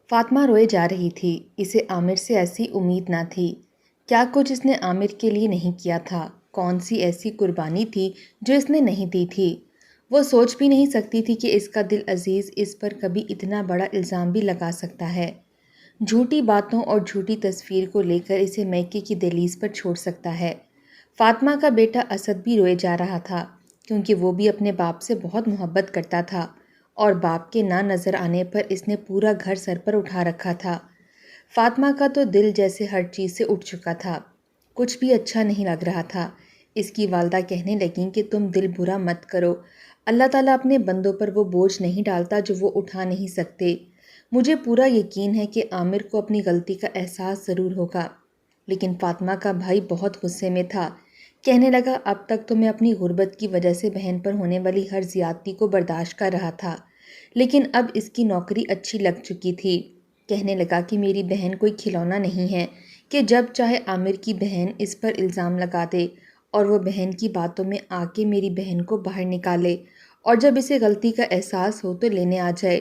فاطمہ روئے جا رہی تھی۔ اسے عامر سے ایسی امید نہ تھی۔ کیا کچھ اس نے عامر کے لیے نہیں کیا تھا؟ کون سی ایسی قربانی تھی جو اس نے نہیں دی تھی؟ وہ سوچ بھی نہیں سکتی تھی کہ اس کا دل عزیز اس پر کبھی اتنا بڑا الزام بھی لگا سکتا ہے، جھوٹی باتوں اور جھوٹی تصویر کو لے کر اسے میکے کی دہلیز پر چھوڑ سکتا ہے۔ فاطمہ کا بیٹا اسد بھی روئے جا رہا تھا، کیونکہ وہ بھی اپنے باپ سے بہت محبت کرتا تھا، اور باپ کے نہ نظر آنے پر اس نے پورا گھر سر پر اٹھا رکھا تھا۔ فاطمہ کا تو دل جیسے ہر چیز سے اٹھ چکا تھا، کچھ بھی اچھا نہیں لگ رہا تھا۔ اس کی والدہ کہنے لگیں کہ تم دل برا مت کرو، اللہ تعالیٰ اپنے بندوں پر وہ بوجھ نہیں ڈالتا جو وہ اٹھا نہیں سکتے۔ مجھے پورا یقین ہے کہ عامر کو اپنی غلطی کا احساس ضرور ہوگا۔ لیکن فاطمہ کا بھائی بہت غصے میں تھا۔ کہنے لگا اب تک تو میں اپنی غربت کی وجہ سے بہن پر ہونے والی ہر زیادتی کو برداشت کر رہا تھا، لیکن اب اس کی نوکری اچھی لگ چکی تھی۔ کہنے لگا کہ میری بہن کوئی کھلونا نہیں ہے کہ جب چاہے عامر کی بہن اس پر الزام لگا دے اور وہ بہن کی باتوں میں آ کے میری بہن کو باہر نکالے، اور جب اسے غلطی کا احساس ہو تو لینے آ جائے۔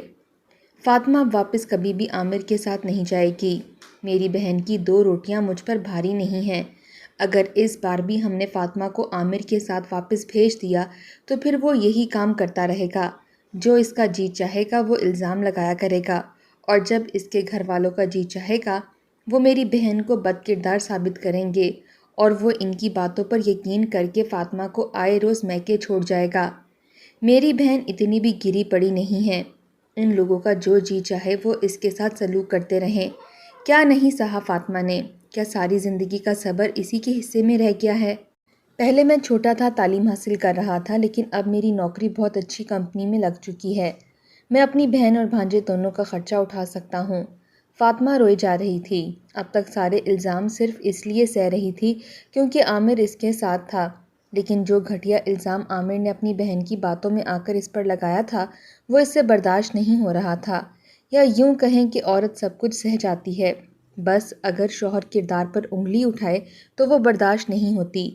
فاطمہ اب واپس کبھی بھی عامر کے ساتھ نہیں جائے گی۔ میری بہن کی 2 روٹیاں مجھ پر بھاری نہیں ہیں۔ اگر اس بار بھی ہم نے فاطمہ کو عامر کے ساتھ واپس بھیج دیا تو پھر وہ یہی کام کرتا رہے گا، جو اس کا جی چاہے گا وہ الزام لگایا کرے گا، اور جب اس کے گھر والوں کا جی چاہے گا وہ میری بہن کو بد کردار ثابت کریں گے، اور وہ ان کی باتوں پر یقین کر کے فاطمہ کو آئے روز میکے چھوڑ جائے گا۔ میری بہن اتنی بھی گری پڑی نہیں ہے۔ ان لوگوں کا جو جی چاہے وہ اس کے ساتھ سلوک کرتے رہیں۔ کیا نہیں سہا فاطمہ نے؟ کیا ساری زندگی کا صبر اسی کے حصے میں رہ گیا ہے؟ پہلے میں چھوٹا تھا، تعلیم حاصل کر رہا تھا، لیکن اب میری نوکری بہت اچھی کمپنی میں لگ چکی ہے۔ میں اپنی بہن اور بھانجے دونوں کا خرچہ اٹھا سکتا ہوں۔ فاطمہ روئے جا رہی تھی۔ اب تک سارے الزام صرف اس لیے سہ رہی تھی کیونکہ عامر اس کے ساتھ تھا، لیکن جو گھٹیا الزام عامر نے اپنی بہن کی باتوں میں آ کر اس پر لگایا تھا وہ اس سے برداشت نہیں ہو رہا تھا۔ یا یوں کہیں کہ عورت سب کچھ سہ جاتی ہے، بس اگر شوہر کردار پر انگلی اٹھائے تو وہ برداشت نہیں ہوتی۔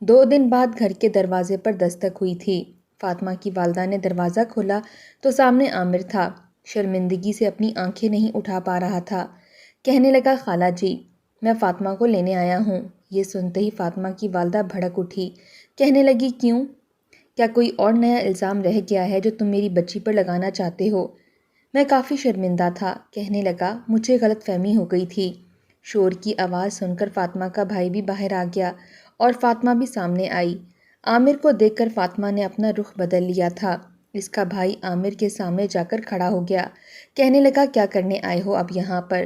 2 دن بعد گھر کے دروازے پر دستک ہوئی تھی۔ فاطمہ کی والدہ نے دروازہ کھولا تو سامنے عامر تھا۔ شرمندگی سے اپنی آنکھیں نہیں اٹھا پا رہا تھا۔ کہنے لگا خالہ جی، میں فاطمہ کو لینے آیا ہوں۔ یہ سنتے ہی فاطمہ کی والدہ بھڑک اٹھی۔ کہنے لگی کیوں؟ کیا کوئی اور نیا الزام رہ گیا ہے جو تم میری بچی پر لگانا چاہتے ہو؟ میں کافی شرمندہ تھا۔ کہنے لگا مجھے غلط فہمی ہو گئی تھی۔ شور کی آواز سن کر فاطمہ کا بھائی بھی باہر آ گیا اور فاطمہ بھی سامنے آئی۔ عامر کو دیکھ کر فاطمہ نے اپنا رخ بدل لیا تھا۔ اس کا بھائی عامر کے سامنے جا کر کھڑا ہو گیا۔ کہنے لگا کیا کرنے آئے ہو اب یہاں پر؟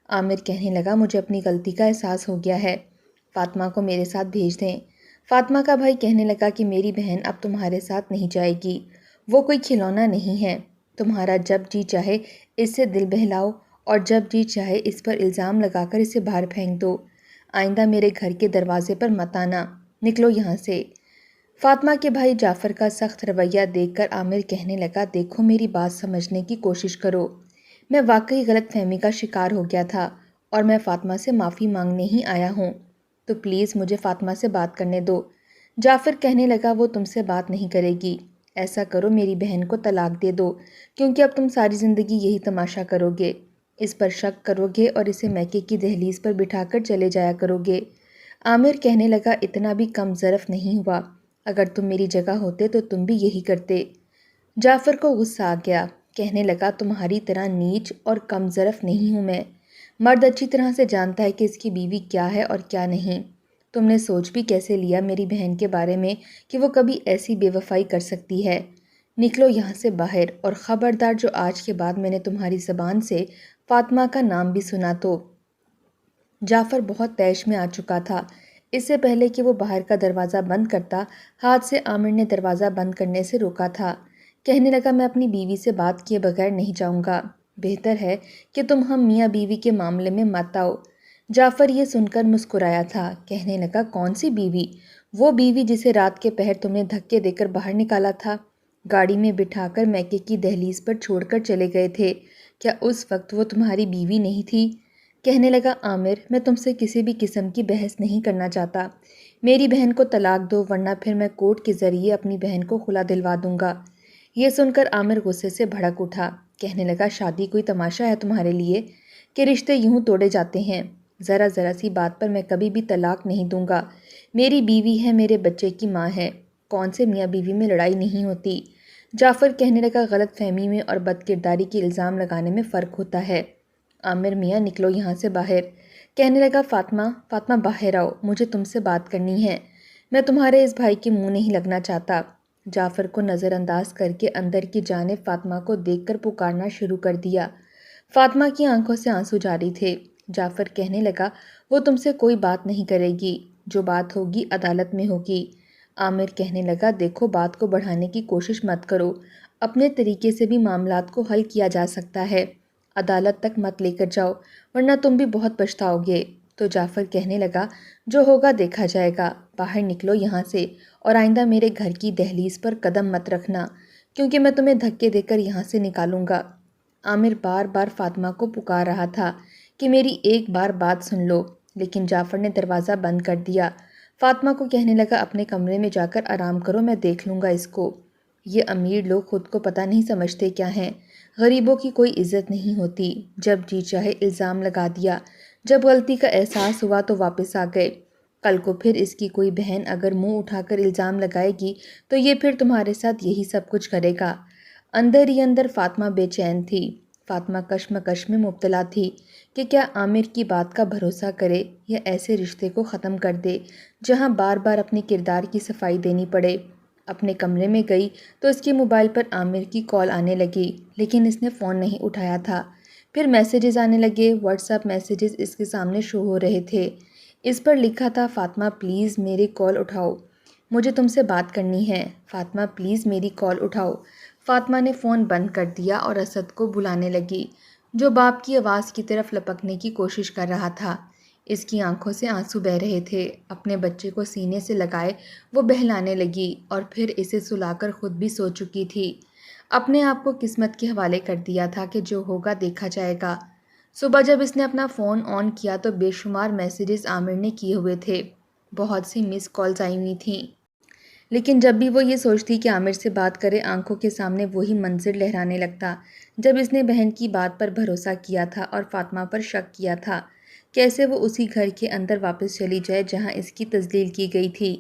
عامر کہنے لگا مجھے اپنی غلطی کا احساس ہو گیا ہے، فاطمہ کو میرے ساتھ بھیج دیں۔ فاطمہ کا بھائی کہنے لگا کہ میری بہن اب تمہارے ساتھ نہیں جائے گی، وہ کوئی کھلونا نہیں ہے۔ تمہارا جب جی چاہے اس سے دل بہلاؤ، اور جب جی چاہے اس پر الزام لگا کر اسے باہر پھینک دو۔ آئندہ میرے گھر کے دروازے پر مت آنا، نکلو یہاں سے۔ فاطمہ کے بھائی جعفر کا سخت رویہ دیکھ کر عامر کہنے لگا دیکھو میری بات سمجھنے کی کوشش کرو، میں واقعی غلط فہمی کا شکار ہو گیا تھا اور میں فاطمہ سے معافی مانگنے ہی آیا ہوں، تو پلیز مجھے فاطمہ سے بات کرنے دو۔ جعفر کہنے لگا وہ تم سے بات نہیں کرے گی، ایسا کرو میری بہن کو طلاق دے دو، کیونکہ اب تم ساری زندگی یہی تماشا کرو گے، اس پر شک کرو گے اور اسے میکے کی دہلیز پر بٹھا کر چلے جایا کرو گے۔ عامر کہنے لگا اتنا بھی کم ظرف نہیں ہوا، اگر تم میری جگہ ہوتے تو تم بھی یہی کرتے۔ جعفر کو غصہ آ گیا۔ کہنے لگا تمہاری طرح نیچ اور کم ظرف نہیں ہوں میں، مرد اچھی طرح سے جانتا ہے کہ اس کی بیوی کیا ہے اور کیا نہیں۔ تم نے سوچ بھی کیسے لیا میری بہن کے بارے میں کہ وہ کبھی ایسی بے وفائی کر سکتی ہے؟ نکلو یہاں سے باہر، اور خبردار جو آج کے بعد میں نے تمہاری زبان سے فاطمہ کا نام بھی سنا تو۔ جعفر بہت طیش میں آ چکا تھا۔ اس سے پہلے کہ وہ باہر کا دروازہ بند کرتا، ہاتھ سے عامر نے دروازہ بند کرنے سے روکا تھا۔ کہنے لگا میں اپنی بیوی سے بات کیے بغیر نہیں جاؤں گا، بہتر ہے کہ تم ہم میاں بیوی کے معاملے میں مت آؤ۔ جعفر یہ سن کر مسکرایا تھا۔ کہنے لگا کون سی بیوی؟ وہ بیوی جسے رات کے پہر تم نے دھکے دے کر باہر نکالا تھا، گاڑی میں بٹھا کر میکے کی دہلیز پر چھوڑ کر چلے گئے تھے، کیا اس وقت وہ تمہاری بیوی نہیں تھی؟ کہنے لگا عامر میں تم سے کسی بھی قسم کی بحث نہیں کرنا چاہتا، میری بہن کو طلاق دو ورنہ پھر میں کورٹ کے ذریعے اپنی بہن کو خلا دلوا دوں گا۔ یہ سن کر عامر غصے سے بھڑک اٹھا۔ کہنے لگا شادی کوئی تماشا ہے تمہارے لیے کہ رشتے یوں توڑے جاتے ہیں؟ ذرا سی بات پر میں کبھی بھی طلاق نہیں دوں گا۔ میری بیوی ہے، میرے بچے کی ماں ہے، کون سے میاں بیوی میں لڑائی نہیں ہوتی؟ جعفر کہنے لگا غلط فہمی میں اور بد کرداری کے الزام لگانے میں فرق ہوتا ہے۔ عامر میاں نکلو یہاں سے باہر۔ کہنے لگا فاطمہ باہر آؤ، مجھے تم سے بات کرنی ہے، میں تمہارے اس بھائی کے منہ نہیں لگنا چاہتا۔ جعفر کو نظر انداز کر کے اندر کی جانب فاطمہ کو دیکھ کر پکارنا شروع کر دیا۔ فاطمہ کی آنکھوں سے آنسو جاری تھے۔ جعفر کہنے لگا وہ تم سے کوئی بات نہیں کرے گی، جو بات ہوگی عدالت میں ہوگی۔ عامر کہنے لگا دیکھو بات کو بڑھانے کی کوشش مت کرو، اپنے طریقے سے بھی معاملات کو حل کیا جا سکتا ہے، عدالت تک مت لے کر جاؤ ورنہ تم بھی بہت پچھتاؤ گے۔ تو جعفر کہنے لگا جو ہوگا دیکھا جائے گا، باہر نکلو یہاں سے اور آئندہ میرے گھر کی دہلیز پر قدم مت رکھنا، کیونکہ میں تمہیں دھکے دے کر یہاں سے نکالوں گا۔ عامر بار بار فاطمہ کو پکار رہا تھا کہ میری ایک بار بات سن لو، لیکن جعفر نے دروازہ بند کر دیا۔ فاطمہ کو کہنے لگا اپنے کمرے میں جا کر آرام کرو، میں دیکھ لوں گا اس کو۔ یہ امیر لوگ خود کو پتہ نہیں سمجھتے کیا ہیں، غریبوں کی کوئی عزت نہیں ہوتی، جب جی چاہے الزام لگا دیا، جب غلطی کا احساس ہوا تو واپس آ گئے۔ کل کو پھر اس کی کوئی بہن اگر منہ اٹھا کر الزام لگائے گی تو یہ پھر تمہارے ساتھ یہی سب کچھ کرے گا۔ اندر ہی اندر فاطمہ بے چین تھی۔ فاطمہ کشمکش میں مبتلا تھی کہ کیا عامر کی بات کا بھروسہ کرے یا ایسے رشتے کو ختم کر دے جہاں بار بار اپنے کردار کی صفائی دینی پڑے۔ اپنے کمرے میں گئی تو اس کے موبائل پر عامر کی کال آنے لگی، لیکن اس نے فون نہیں اٹھایا تھا۔ پھر میسیجز آنے لگے، واٹس ایپ میسیجز اس کے سامنے شو ہو رہے تھے۔ اس پر لکھا تھا فاطمہ پلیز میری کال اٹھاؤ، مجھے تم سے بات کرنی ہے، فاطمہ پلیز میری کال اٹھاؤ۔ فاطمہ نے فون بند کر دیا اور اسد کو بلانے لگی، جو باپ کی آواز کی طرف لپکنے کی کوشش کر رہا تھا۔ اس کی آنکھوں سے آنسو بہہ رہے تھے۔ اپنے بچے کو سینے سے لگائے وہ بہلانے لگی اور پھر اسے سلا کر خود بھی سو چکی تھی۔ اپنے آپ کو قسمت کے حوالے کر دیا تھا کہ جو ہوگا دیکھا جائے گا۔ صبح جب اس نے اپنا فون آن کیا تو بے شمار میسیجز عامر نے کیے ہوئے تھے، بہت سی مس کالز آئی ہوئی تھیں، لیکن جب بھی وہ یہ سوچتی کہ عامر سے بات کرے آنکھوں کے سامنے وہی منظر لہرانے لگتا جب اس نے بہن کی بات پر بھروسہ کیا تھا اور فاطمہ پر شک کیا تھا۔ کیسے وہ اسی گھر کے اندر واپس چلی جائے جہاں اس کی تذلیل کی گئی تھی۔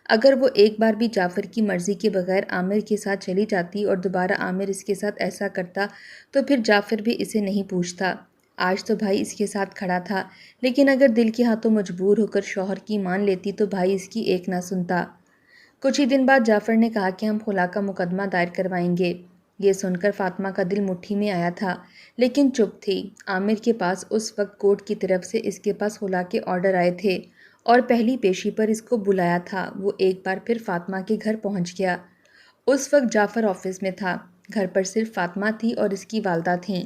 اگر وہ ایک بار بھی جعفر کی مرضی کے بغیر عامر کے ساتھ چلی جاتی اور دوبارہ عامر اس کے ساتھ ایسا کرتا تو پھر جعفر بھی اسے نہیں پوچھتا۔ آج تو بھائی اس کے ساتھ کھڑا تھا، لیکن اگر دل کے ہاتھوں مجبور ہو کر شوہر کی مان لیتی تو بھائی اس کی ایک نہ سنتا۔ کچھ ہی دن بعد جعفر نے کہا کہ ہم خلا کا مقدمہ دائر کروائیں گے۔ یہ سن کر فاطمہ کا دل مٹھی میں آیا تھا، لیکن چپ تھی۔ عامر کے پاس اس وقت کورٹ کی طرف سے اس کے پاس خلا کے آرڈر آئے تھے اور پہلی پیشی پر اس کو بلایا تھا۔ وہ ایک بار پھر فاطمہ کے گھر پہنچ گیا۔ اس وقت جعفر آفس میں تھا، گھر پر صرف فاطمہ تھی اور اس کی والدہ تھیں۔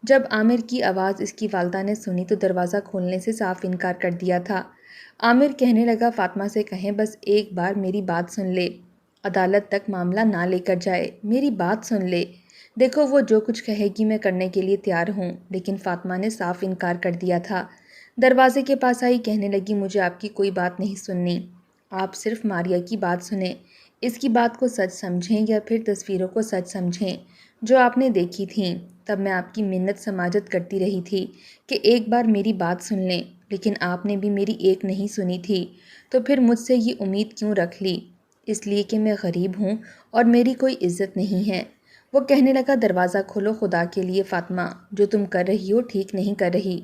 جب عامر کی آواز اس کی والدہ نے سنی تو دروازہ کھولنے سے صاف انکار کر دیا تھا۔ عامر کہنے لگا فاطمہ سے کہیں بس ایک بار میری بات سن لے، عدالت تک معاملہ نہ لے کر جائے، میری بات سن لے، دیکھو وہ جو کچھ کہے گی میں کرنے کے لیے تیار ہوں۔ لیکن فاطمہ نے صاف انکار کر دیا تھا۔ دروازے کے پاس آئی، کہنے لگی مجھے آپ کی کوئی بات نہیں سننی، آپ صرف ماریہ کی بات سنیں، اس کی بات کو سچ سمجھیں یا پھر تصویروں کو سچ سمجھیں جو آپ نے دیکھی تھیں۔ تب میں آپ کی منت سماجت کرتی رہی تھی کہ ایک بار میری بات سن لیں، لیکن آپ نے بھی میری ایک نہیں سنی تھی، تو پھر مجھ سے یہ امید کیوں رکھ لی؟ اس لیے کہ میں غریب ہوں اور میری کوئی عزت نہیں ہے۔ وہ کہنے لگا دروازہ کھولو خدا کے لیے فاطمہ، جو تم کر رہی ہو ٹھیک نہیں کر رہی۔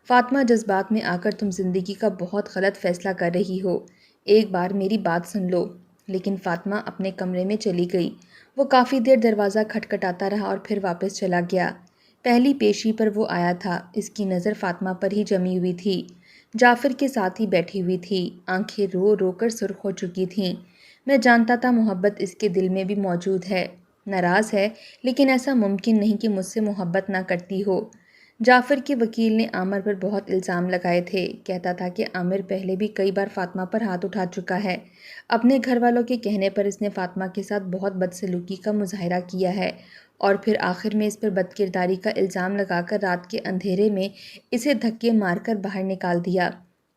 فاطمہ جذبات میں آ کر تم زندگی کا بہت غلط فیصلہ کر رہی ہو، ایک بار میری بات سن لو۔ لیکن فاطمہ اپنے کمرے میں چلی گئی۔ وہ کافی دیر دروازہ کھٹکھٹاتا رہا اور پھر واپس چلا گیا۔ پہلی پیشی پر وہ آیا تھا، اس کی نظر فاطمہ پر ہی جمی ہوئی تھی، جعفر کے ساتھ ہی بیٹھی ہوئی تھی، آنکھیں رو رو کر سرخ ہو چکی تھیں۔ میں جانتا تھا محبت اس کے دل میں بھی موجود ہے، ناراض ہے، لیکن ایسا ممکن نہیں کہ مجھ سے محبت نہ کرتی ہو۔ جعفر کے وکیل نے عامر پر بہت الزام لگائے تھے، کہتا تھا کہ عامر پہلے بھی کئی بار فاطمہ پر ہاتھ اٹھا چکا ہے، اپنے گھر والوں کے کہنے پر اس نے فاطمہ کے ساتھ بہت بدسلوکی کا مظاہرہ کیا ہے اور پھر آخر میں اس پر بد کرداری کا الزام لگا کر رات کے اندھیرے میں اسے دھکے مار کر باہر نکال دیا۔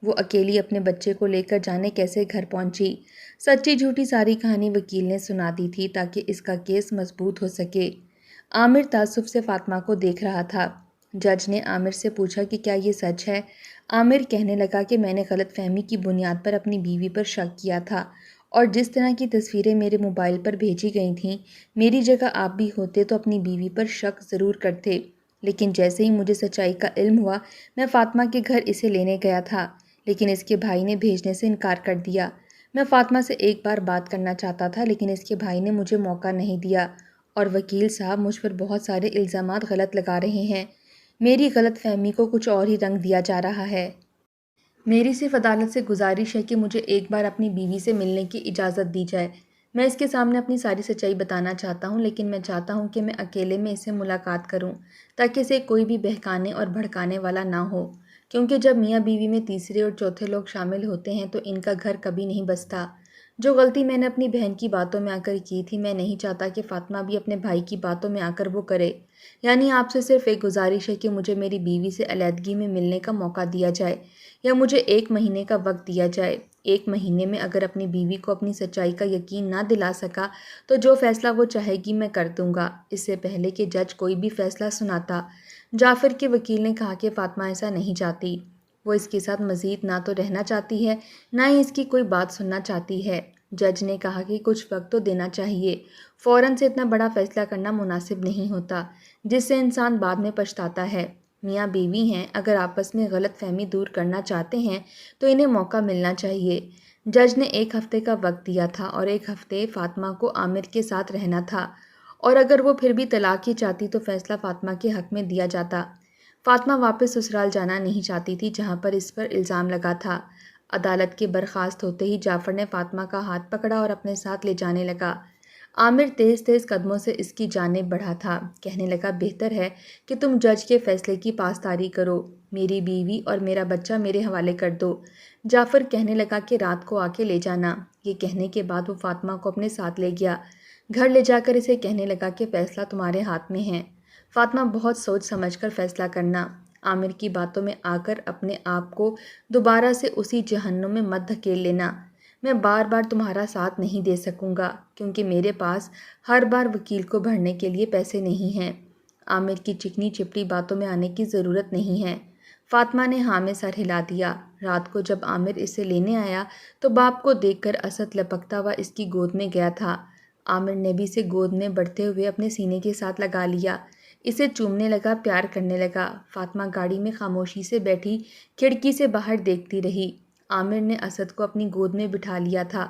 وہ اکیلی اپنے بچے کو لے کر جانے کیسے گھر پہنچی۔ سچی جھوٹی ساری کہانی وکیل نے سنا دی تھی تاکہ اس کا کیس مضبوط ہو سکے۔ عامر تعصب سے فاطمہ کو دیکھ رہا تھا۔ جج نے عامر سے پوچھا کہ کیا یہ سچ ہے؟ عامر کہنے لگا کہ میں نے غلط فہمی کی بنیاد پر اپنی بیوی پر شک کیا تھا، اور جس طرح کی تصویریں میرے موبائل پر بھیجی گئی تھیں، میری جگہ آپ بھی ہوتے تو اپنی بیوی پر شک ضرور کرتے۔ لیکن جیسے ہی مجھے سچائی کا علم ہوا، میں فاطمہ کے گھر اسے لینے گیا تھا، لیکن اس کے بھائی نے بھیجنے سے انکار کر دیا۔ میں فاطمہ سے ایک بار بات کرنا چاہتا تھا، لیکن اس کے بھائی نے مجھے موقع نہیں دیا، اور وکیل صاحب مجھ پر بہت سارے الزامات غلط لگا رہے ہیں۔ میری غلط فہمی کو کچھ اور ہی رنگ دیا جا رہا ہے۔ میری صرف عدالت سے گزارش ہے کہ مجھے ایک بار اپنی بیوی سے ملنے کی اجازت دی جائے۔ میں اس کے سامنے اپنی ساری سچائی بتانا چاہتا ہوں، لیکن میں چاہتا ہوں کہ میں اکیلے میں اس سے ملاقات کروں، تاکہ اسے کوئی بھی بہکانے اور بھڑکانے والا نہ ہو، کیونکہ جب میاں بیوی میں تیسرے اور چوتھے لوگ شامل ہوتے ہیں تو ان کا گھر کبھی نہیں بستا۔ جو غلطی میں نے اپنی بہن کی باتوں میں آ کر کی تھی، میں نہیں چاہتا کہ فاطمہ بھی اپنے بھائی کی باتوں میں آ کر وہ کرے۔ یعنی آپ سے صرف ایک گزارش ہے کہ مجھے میری بیوی سے علیحدگی میں ملنے کا موقع دیا جائے، یا مجھے 1 مہینے کا وقت دیا جائے۔ 1 مہینے میں اگر اپنی بیوی کو اپنی سچائی کا یقین نہ دلا سکا تو جو فیصلہ وہ چاہے گی میں کر دوں گا۔ اس سے پہلے کہ جج کوئی بھی فیصلہ سناتا، جعفر کے وکیل نے کہا کہ فاطمہ ایسا نہیں چاہتی۔ وہ اس کے ساتھ مزید نہ تو رہنا چاہتی ہے، نہ ہی اس کی کوئی بات سننا چاہتی ہے۔ جج نے کہا کہ کچھ وقت تو دینا چاہیے، فوراً سے اتنا بڑا فیصلہ کرنا مناسب نہیں ہوتا، جس سے انسان بعد میں پچھتاتا ہے۔ میاں بیوی ہیں، اگر آپس میں غلط فہمی دور کرنا چاہتے ہیں تو انہیں موقع ملنا چاہیے۔ جج نے 1 ہفتے کا وقت دیا تھا، اور 1 ہفتے فاطمہ کو عامر کے ساتھ رہنا تھا، اور اگر وہ پھر بھی طلاق ہی چاہتی تو فیصلہ فاطمہ کے حق میں دیا جاتا۔ فاطمہ واپس سسرال جانا نہیں چاہتی تھی، جہاں پر اس پر الزام لگا تھا۔ عدالت کے برخاست ہوتے ہی جعفر نے فاطمہ کا ہاتھ پکڑا اور اپنے ساتھ لے جانے لگا۔ عامر تیز تیز قدموں سے اس کی جانب بڑھا تھا، کہنے لگا بہتر ہے کہ تم جج کے فیصلے کی پاسداری کرو، میری بیوی اور میرا بچہ میرے حوالے کر دو۔ جعفر کہنے لگا کہ رات کو آ کے لے جانا۔ یہ کہنے کے بعد وہ فاطمہ کو اپنے ساتھ لے گیا، گھر لے جا کر اسے کہنے لگا کہ فیصلہ تمہارے ہاتھ میں ہے، فاطمہ بہت سوچ سمجھ کر فیصلہ کرنا۔ عامر کی باتوں میں آ کر اپنے آپ کو دوبارہ سے اسی جہنم میں مت دھکیل لینا۔ میں بار بار تمہارا ساتھ نہیں دے سکوں گا، کیونکہ میرے پاس ہر بار وکیل کو بھرنے کے لیے پیسے نہیں ہیں۔ عامر کی چکنی چپٹی باتوں میں آنے کی ضرورت نہیں ہے۔ فاطمہ نے ہاں میں سر ہلا دیا۔ رات کو جب عامر اسے لینے آیا تو باپ کو دیکھ کر اسد لپکتا ہوا اس کی گود میں گیا تھا۔ عامر نے بھی اسے گود میں بڑھتے ہوئے اپنے سینے کے ساتھ لگا لیا، اسے چومنے لگا، پیار کرنے لگا۔ فاطمہ گاڑی میں خاموشی سے بیٹھی کھڑکی سے باہر دیکھتی رہی۔ عامر نے اسد کو اپنی گود میں بٹھا لیا تھا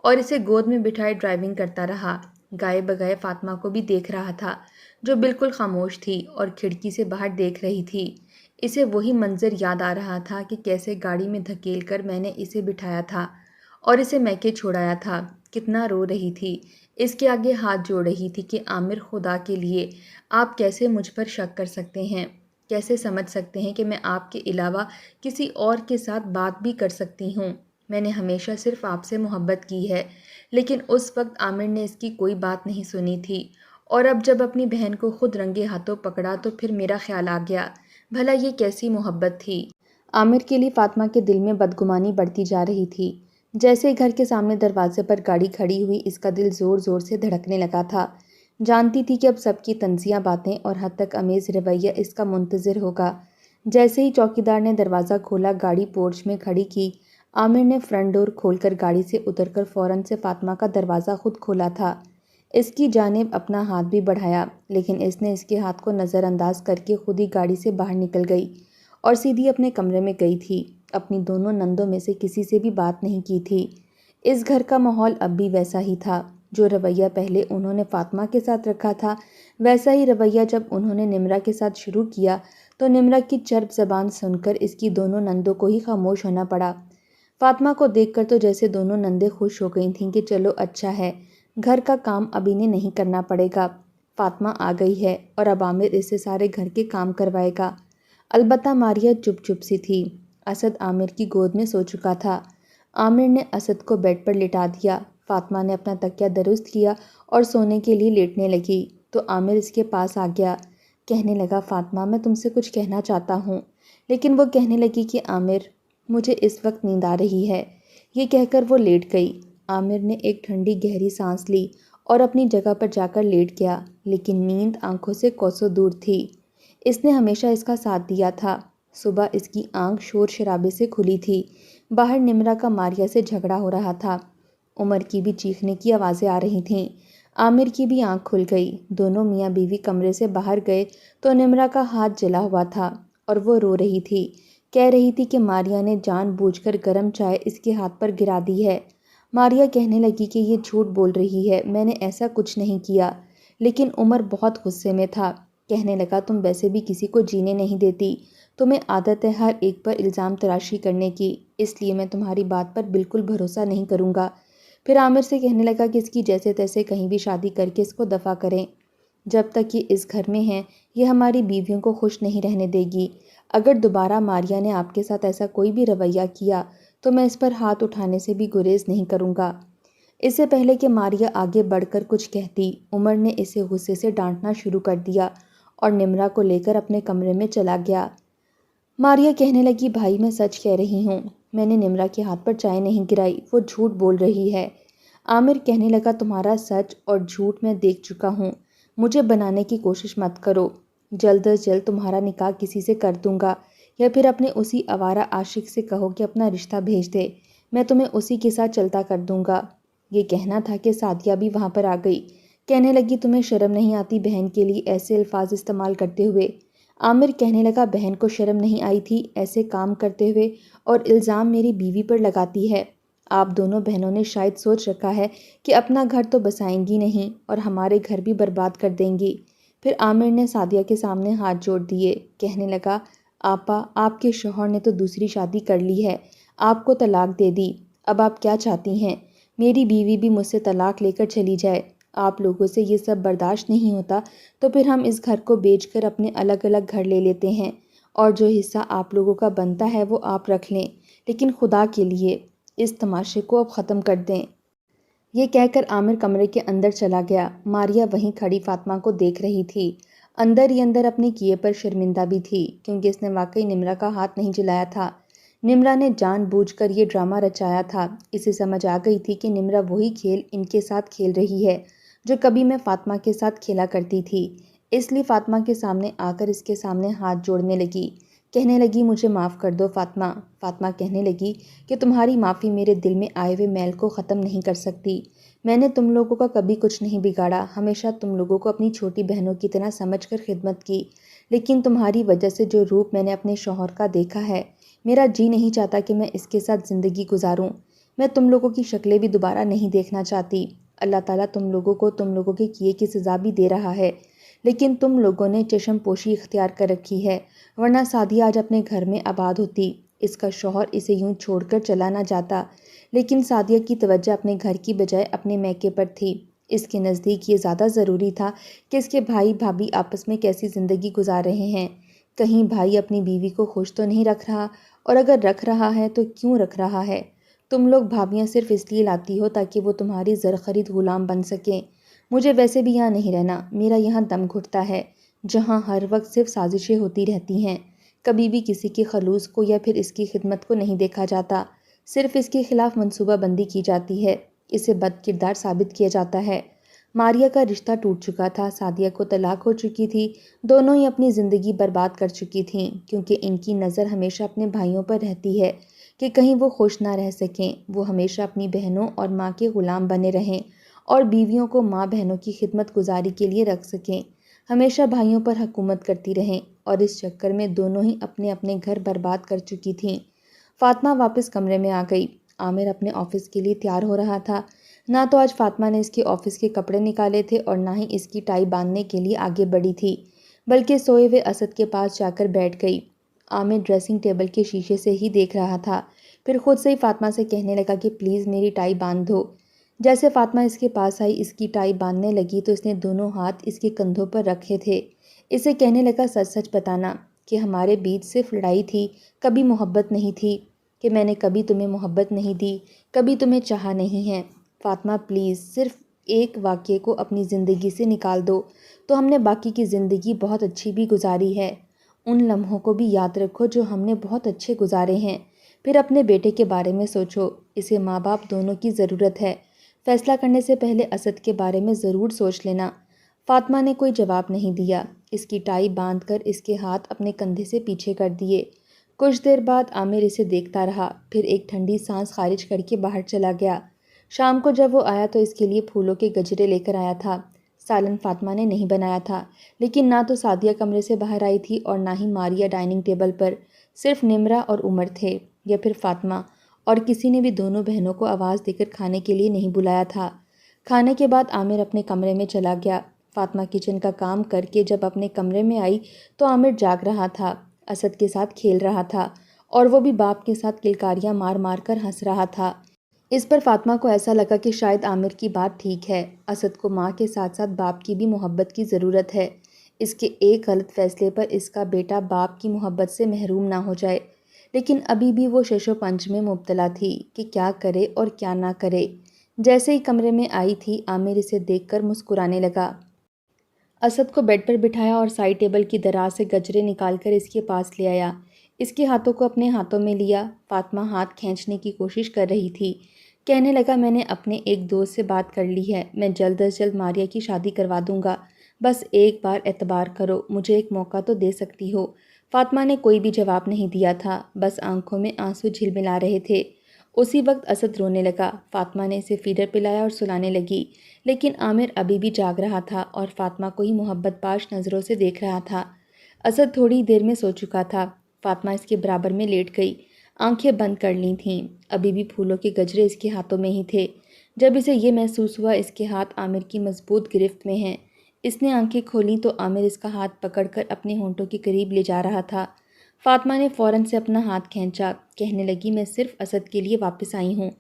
اور اسے گود میں بٹھائے ڈرائیونگ کرتا رہا، گائے بگائے فاطمہ کو بھی دیکھ رہا تھا، جو بالکل خاموش تھی اور کھڑکی سے باہر دیکھ رہی تھی۔ اسے وہی منظر یاد آ رہا تھا کہ کیسے گاڑی میں دھکیل کر میں نے اسے بٹھایا تھا اور اسے میکے چھوڑایا تھا، کتنا رو رہی تھی، اس کے آگے ہاتھ جوڑ رہی تھی کہ عامر خدا کے لیے آپ کیسے مجھ پر شک کر سکتے ہیں، کیسے سمجھ سکتے ہیں کہ میں آپ کے علاوہ کسی اور کے ساتھ بات بھی کر سکتی ہوں؟ میں نے ہمیشہ صرف آپ سے محبت کی ہے۔ لیکن اس وقت عامر نے اس کی کوئی بات نہیں سنی تھی، اور اب جب اپنی بہن کو خود رنگے ہاتھوں پکڑا تو پھر میرا خیال آ گیا، بھلا یہ کیسی محبت تھی؟ عامر کے لیے فاطمہ کے دل میں بدگمانی بڑھتی جا رہی تھی۔ جیسے گھر کے سامنے دروازے پر گاڑی کھڑی ہوئی، اس کا دل زور زور سے دھڑکنے لگا تھا۔ جانتی تھی کہ اب سب کی طنزیہ باتیں اور حد تک امیز رویہ اس کا منتظر ہوگا۔ جیسے ہی چوکیدار نے دروازہ کھولا، گاڑی پورچ میں کھڑی کی، عامر نے فرنٹ ڈور کھول کر گاڑی سے اتر کر فوراً سے فاطمہ کا دروازہ خود کھولا تھا، اس کی جانب اپنا ہاتھ بھی بڑھایا، لیکن اس نے اس کے ہاتھ کو نظر انداز کر کے خود ہی گاڑی سے باہر نکل گئی اور سیدھی اپنے کمرے میں گئی تھی۔ اپنی دونوں نندوں میں سے کسی سے بھی بات نہیں کی تھی۔ اس گھر کا ماحول اب بھی ویسا ہی تھا، جو رویہ پہلے انہوں نے فاطمہ کے ساتھ رکھا تھا، ویسا ہی رویہ جب انہوں نے نمرہ کے ساتھ شروع کیا تو نمرہ کی چرب زبان سن کر اس کی دونوں نندوں کو ہی خاموش ہونا پڑا۔ فاطمہ کو دیکھ کر تو جیسے دونوں نندیں خوش ہو گئی تھیں کہ چلو اچھا ہے، گھر کا کام اب انہیں نہیں کرنا پڑے گا، فاطمہ آ گئی ہے اور اب عامر اس سے سارے گھر کے کام کروائے گا۔ البتہ ماریہ چپ چپ سی تھی۔ اسد عامر کی گود میں سو چکا تھا۔ عامر نے اسد کو بیڈ پر لٹا دیا، فاطمہ نے اپنا تکیہ درست کیا اور سونے کے لیے لیٹنے لگی تو عامر اس کے پاس آ گیا، کہنے لگا فاطمہ میں تم سے کچھ کہنا چاہتا ہوں۔ لیکن وہ کہنے لگی کہ عامر مجھے اس وقت نیند آ رہی ہے، یہ کہہ کر وہ لیٹ گئی۔ عامر نے ایک ٹھنڈی گہری سانس لی اور اپنی جگہ پر جا کر لیٹ گیا، لیکن نیند آنکھوں سے کوسوں دور تھی۔ اس نے ہمیشہ اس کا ساتھ دیا تھا۔ صبح اس کی آنکھ شور شرابے سے کھلی تھی۔ باہر نمرا کا ماریا سے جھگڑا ہو رہا تھا۔ عمر کی بھی چیخنے کی آوازیں آ رہی تھیں۔ عامر کی بھی آنکھ کھل گئی۔ دونوں میاں بیوی کمرے سے باہر گئے تو نمرا کا ہاتھ جلا ہوا تھا اور وہ رو رہی تھی۔ کہہ رہی تھی کہ ماریا نے جان بوجھ کر گرم چائے اس کے ہاتھ پر گرا دی ہے۔ ماریا کہنے لگی کہ یہ جھوٹ بول رہی ہے، میں نے ایسا کچھ نہیں کیا۔ لیکن عمر بہت غصے میں تھا۔ کہنے لگا تم ویسے بھی کسی کو جینے نہیں دیتی، تمہیں عادت ہے ہر ایک پر الزام تراشی کرنے کی، اس لیے میں تمہاری بات پر بالکل بھروسہ نہیں کروں گا۔ پھر عامر سے کہنے لگا کہ اس کی جیسے تیسے کہیں بھی شادی کر کے اس کو دفع کریں۔ جب تک یہ اس گھر میں ہے یہ ہماری بیویوں کو خوش نہیں رہنے دے گی۔ اگر دوبارہ ماریا نے آپ کے ساتھ ایسا کوئی بھی رویہ کیا تو میں اس پر ہاتھ اٹھانے سے بھی گریز نہیں کروں گا۔ اس سے پہلے کہ ماریا آگے بڑھ کر کچھ کہتی، عمر نے اسے غصے سے ڈانٹنا شروع کر دیا اور نمرا کو لے کر اپنے کمرے میں چلا گیا۔ ماریا کہنے لگی بھائی میں سچ کہہ رہی ہوں، میں نے نمرا کے ہاتھ پر چائے نہیں گرائی، وہ جھوٹ بول رہی ہے۔ عامر کہنے لگا تمہارا سچ اور جھوٹ میں دیکھ چکا ہوں، مجھے بنانے کی کوشش مت کرو۔ جلد از جلد تمہارا نکاح کسی سے کر دوں گا، یا پھر اپنے اسی آوارہ عاشق سے کہو کہ اپنا رشتہ بھیج دے، میں تمہیں اسی کے ساتھ چلتا کر دوں گا۔ یہ کہنا تھا کہ سعدیہ بھی وہاں پر آ گئی۔ کہنے لگی تمہیں شرم نہیں آتی بہن کے لیے ایسے الفاظ استعمال کرتے ہوئے؟ عامر کہنے لگا بہن کو شرم نہیں آئی تھی ایسے کام کرتے ہوئے اور الزام میری بیوی پر لگاتی ہے؟ آپ دونوں بہنوں نے شاید سوچ رکھا ہے کہ اپنا گھر تو بسائیں گی نہیں اور ہمارے گھر بھی برباد کر دیں گی۔ پھر عامر نے سعدیہ کے سامنے ہاتھ جوڑ دیے۔ کہنے لگا آپا آپ کے شوہر نے تو دوسری شادی کر لی ہے، آپ کو طلاق دے دی، اب آپ کیا چاہتی ہیں؟ میری بیوی بھی مجھ سے طلاق لے کر چلی جائے، آپ لوگوں سے یہ سب برداشت نہیں ہوتا تو پھر ہم اس گھر کو بیچ کر اپنے الگ الگ گھر لے لیتے ہیں، اور جو حصہ آپ لوگوں کا بنتا ہے وہ آپ رکھ لیں، لیکن خدا کے لیے اس تماشے کو اب ختم کر دیں۔ یہ کہہ کر عامر کمرے کے اندر چلا گیا۔ ماریا وہیں کھڑی فاطمہ کو دیکھ رہی تھی، اندر ہی اندر اپنے کیے پر شرمندہ بھی تھی، کیونکہ اس نے واقعی نمرا کا ہاتھ نہیں جلایا تھا۔ نمرا نے جان بوجھ کر یہ ڈرامہ رچایا تھا۔ اسے سمجھ آ گئی تھی کہ نمرا وہی کھیل ان کے ساتھ کھیل رہی ہے جو کبھی میں فاطمہ کے ساتھ کھیلا کرتی تھی، اس لیے فاطمہ کے سامنے آ کر اس کے سامنے ہاتھ جوڑنے لگی۔ کہنے لگی مجھے معاف کر دو فاطمہ۔ فاطمہ کہنے لگی کہ تمہاری معافی میرے دل میں آئے ہوئے میل کو ختم نہیں کر سکتی۔ میں نے تم لوگوں کا کبھی کچھ نہیں بگاڑا، ہمیشہ تم لوگوں کو اپنی چھوٹی بہنوں کی طرح سمجھ کر خدمت کی، لیکن تمہاری وجہ سے جو روپ میں نے اپنے شوہر کا دیکھا ہے، میرا جی نہیں چاہتا کہ میں اس کے ساتھ زندگی گزاروں۔ میں تم لوگوں کی شکلیں بھی دوبارہ نہیں دیکھنا چاہتی۔ اللہ تعالیٰ تم لوگوں کو تم لوگوں کے کیے کی سزا بھی دے رہا ہے، لیکن تم لوگوں نے چشم پوشی اختیار کر رکھی ہے، ورنہ سعدیہ آج اپنے گھر میں آباد ہوتی، اس کا شوہر اسے یوں چھوڑ کر چلا نہ جاتا، لیکن سعدیہ کی توجہ اپنے گھر کی بجائے اپنے میکے پر تھی۔ اس کے نزدیک یہ زیادہ ضروری تھا کہ اس کے بھائی بھابھی آپس میں کیسی زندگی گزار رہے ہیں، کہیں بھائی اپنی بیوی کو خوش تو نہیں رکھ رہا، اور اگر رکھ رہا ہے تو کیوں رکھ رہا ہے؟ تم لوگ بھابیاں صرف اس لیے لاتی ہو تاکہ وہ تمہاری زرخرید غلام بن سکیں۔ مجھے ویسے بھی یہاں نہیں رہنا، میرا یہاں دم گھٹتا ہے، جہاں ہر وقت صرف سازشیں ہوتی رہتی ہیں، کبھی بھی کسی کے خلوص کو یا پھر اس کی خدمت کو نہیں دیکھا جاتا، صرف اس کے خلاف منصوبہ بندی کی جاتی ہے، اسے بد کردار ثابت کیا جاتا ہے۔ ماریا کا رشتہ ٹوٹ چکا تھا، سعدیہ کو طلاق ہو چکی تھی، دونوں ہی اپنی زندگی برباد کر چکی تھیں، کیونکہ ان کی نظر ہمیشہ اپنے بھائیوں پر رہتی ہے کہ کہیں وہ خوش نہ رہ سکیں، وہ ہمیشہ اپنی بہنوں اور ماں کے غلام بنے رہیں اور بیویوں کو ماں بہنوں کی خدمت گزاری کے لیے رکھ سکیں، ہمیشہ بھائیوں پر حکومت کرتی رہیں، اور اس چکر میں دونوں ہی اپنے اپنے گھر برباد کر چکی تھیں۔ فاطمہ واپس کمرے میں آ گئی۔ عامر اپنے آفس کے لیے تیار ہو رہا تھا، نہ تو آج فاطمہ نے اس کے آفس کے کپڑے نکالے تھے اور نہ ہی اس کی ٹائی باندھنے کے لیے آگے بڑھی تھی، بلکہ سوئے ہوئے اسد کے پاس جا کر بیٹھ گئی۔ عامر ڈریسنگ ٹیبل کے شیشے سے ہی دیکھ رہا تھا، پھر خود سے ہی فاطمہ سے کہنے لگا کہ پلیز میری ٹائی باندھ دو۔ جیسے فاطمہ اس کے پاس آئی اس کی ٹائی باندھنے لگی تو اس نے دونوں ہاتھ اس کے کندھوں پر رکھے تھے۔ اسے کہنے لگا سچ سچ بتانا کہ ہمارے بیچ صرف لڑائی تھی، کبھی محبت نہیں تھی، کہ میں نے کبھی تمہیں محبت نہیں دی، کبھی تمہیں چاہا نہیں ہے۔ فاطمہ پلیز صرف ایک واقعے کو اپنی زندگی سے نکال دو تو ہم نے باقی کی زندگی بہت اچھی بھی گزاری ہے، ان لمحوں کو بھی یاد رکھو جو ہم نے بہت اچھے گزارے ہیں، پھر اپنے بیٹے کے بارے میں سوچو، اسے ماں باپ دونوں کی ضرورت ہے، فیصلہ کرنے سے پہلے اسد کے بارے میں ضرور سوچ لینا۔ فاطمہ نے کوئی جواب نہیں دیا۔ اس کی ٹائی باندھ کر اس کے ہاتھ اپنے کندھے سے پیچھے کر دیے۔ کچھ دیر بعد عامر اسے دیکھتا رہا، پھر ایک ٹھنڈی سانس خارج کر کے باہر چلا گیا۔ شام کو جب وہ آیا تو اس کے لیے پھولوں کے گجرے لے کر آیا تھا۔ سالن فاطمہ نے نہیں بنایا تھا، لیکن نہ تو سعدیہ کمرے سے باہر آئی تھی اور نہ ہی ماریہ ڈائننگ ٹیبل پر۔ صرف نمرہ اور عمر تھے، یا پھر فاطمہ، اور کسی نے بھی دونوں بہنوں کو آواز دے کر کھانے کے لیے نہیں بلایا تھا۔ کھانے کے بعد عامر اپنے کمرے میں چلا گیا۔ فاطمہ کچن کا کام کر کے جب اپنے کمرے میں آئی تو عامر جاگ رہا تھا، اسد کے ساتھ کھیل رہا تھا، اور وہ بھی باپ کے ساتھ کلکاریاں مار مار کر ہنس رہا تھا۔ اس پر فاطمہ کو ایسا لگا کہ شاید عامر کی بات ٹھیک ہے، اسد کو ماں کے ساتھ ساتھ باپ کی بھی محبت کی ضرورت ہے۔ اس کے ایک غلط فیصلے پر اس کا بیٹا باپ کی محبت سے محروم نہ ہو جائے۔ لیکن ابھی بھی وہ شش و پنج میں مبتلا تھی کہ کیا کرے اور کیا نہ کرے۔ جیسے ہی کمرے میں آئی تھی، عامر اسے دیکھ کر مسکرانے لگا۔ اسد کو بیڈ پر بٹھایا اور سائڈ ٹیبل کی دراز سے گجرے نکال کر اس کے پاس لے آیا۔ اس کے ہاتھوں کو اپنے ہاتھوں میں لیا۔ فاطمہ ہاتھ کھینچنے کی کوشش کر رہی تھی۔ کہنے لگا، میں نے اپنے ایک دوست سے بات کر لی ہے، میں جلد از جلد ماریہ کی شادی کروا دوں گا، بس ایک بار اعتبار کرو، مجھے ایک موقع تو دے سکتی ہو۔ فاطمہ نے کوئی بھی جواب نہیں دیا تھا، بس آنکھوں میں آنسو جھلملا رہے تھے۔ اسی وقت اسد رونے لگا۔ فاطمہ نے اسے فیڈر پلایا اور سلانے لگی، لیکن عامر ابھی بھی جاگ رہا تھا اور فاطمہ کو ہی محبت پاش نظروں سے دیکھ رہا تھا۔ اسد تھوڑی دیر میں سو چکا تھا۔ فاطمہ اس کے برابر میں لیٹ گئی، آنکھیں بند کر لی تھیں، ابھی بھی پھولوں کے گجرے اس کے ہاتھوں میں ہی تھے۔ جب اسے یہ محسوس ہوا اس کے ہاتھ عامر کی مضبوط گرفت میں ہیں، اس نے آنکھیں کھولیں تو عامر اس کا ہاتھ پکڑ کر اپنے ہونٹوں کے قریب لے جا رہا تھا۔ فاطمہ نے فوراً سے اپنا ہاتھ کھینچا، کہنے لگی، میں صرف اسد کے لیے واپس آئی ہوں۔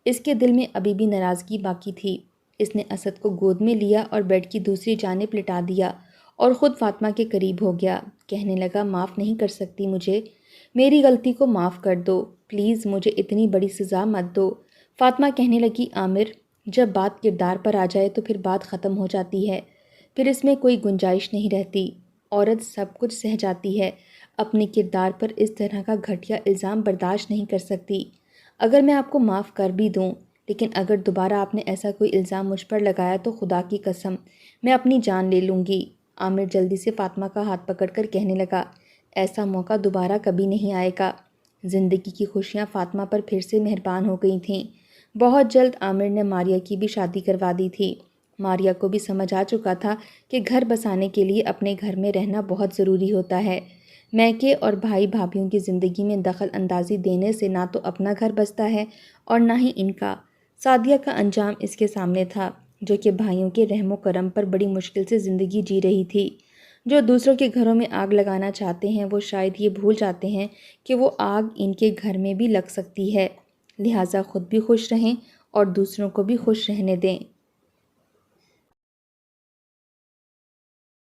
اس کے دل میں ابھی بھی ناراضگی باقی تھی۔ اس نے اسد کو گود میں لیا اور بیڈ کی دوسری جانب لٹا دیا اور خود فاطمہ کے قریب ہو گیا۔ کہنے لگا، معاف نہیں کر سکتی مجھے، میری غلطی کو معاف کر دو، پلیز مجھے اتنی بڑی سزا مت دو۔ فاطمہ کہنے لگی، عامر، جب بات کردار پر آ جائے تو پھر بات ختم ہو جاتی ہے، پھر اس میں کوئی گنجائش نہیں رہتی۔ عورت سب کچھ سہ جاتی ہے، اپنے کردار پر اس طرح کا گھٹیا الزام برداشت نہیں کر سکتی۔ اگر میں آپ کو معاف کر بھی دوں، لیکن اگر دوبارہ آپ نے ایسا کوئی الزام مجھ پر لگایا تو خدا کی قسم میں اپنی جان لے لوں گی۔ عامر جلدی سے فاطمہ کا ہاتھ پکڑ کر کہنے لگا، ایسا موقع دوبارہ کبھی نہیں آئے گا۔ زندگی کی خوشیاں فاطمہ پر پھر سے مہربان ہو گئی تھیں۔ بہت جلد عامر نے ماریہ کی بھی شادی کروا دی تھی۔ ماریہ کو بھی سمجھ آ چکا تھا کہ گھر بسانے کے لیے اپنے گھر میں رہنا بہت ضروری ہوتا ہے۔ میکے اور بھائی بھابھیوں کی زندگی میں دخل اندازی دینے سے نہ تو اپنا گھر بستا ہے اور نہ ہی ان کا۔ سعدیہ کا انجام اس کے سامنے تھا، جو کہ بھائیوں کے رحم و کرم پر بڑی مشکل سے زندگی جی رہی تھی۔ جو دوسروں کے گھروں میں آگ لگانا چاہتے ہیں وہ شاید یہ بھول جاتے ہیں کہ وہ آگ ان کے گھر میں بھی لگ سکتی ہے، لہٰذا خود بھی خوش رہیں اور دوسروں کو بھی خوش رہنے دیں۔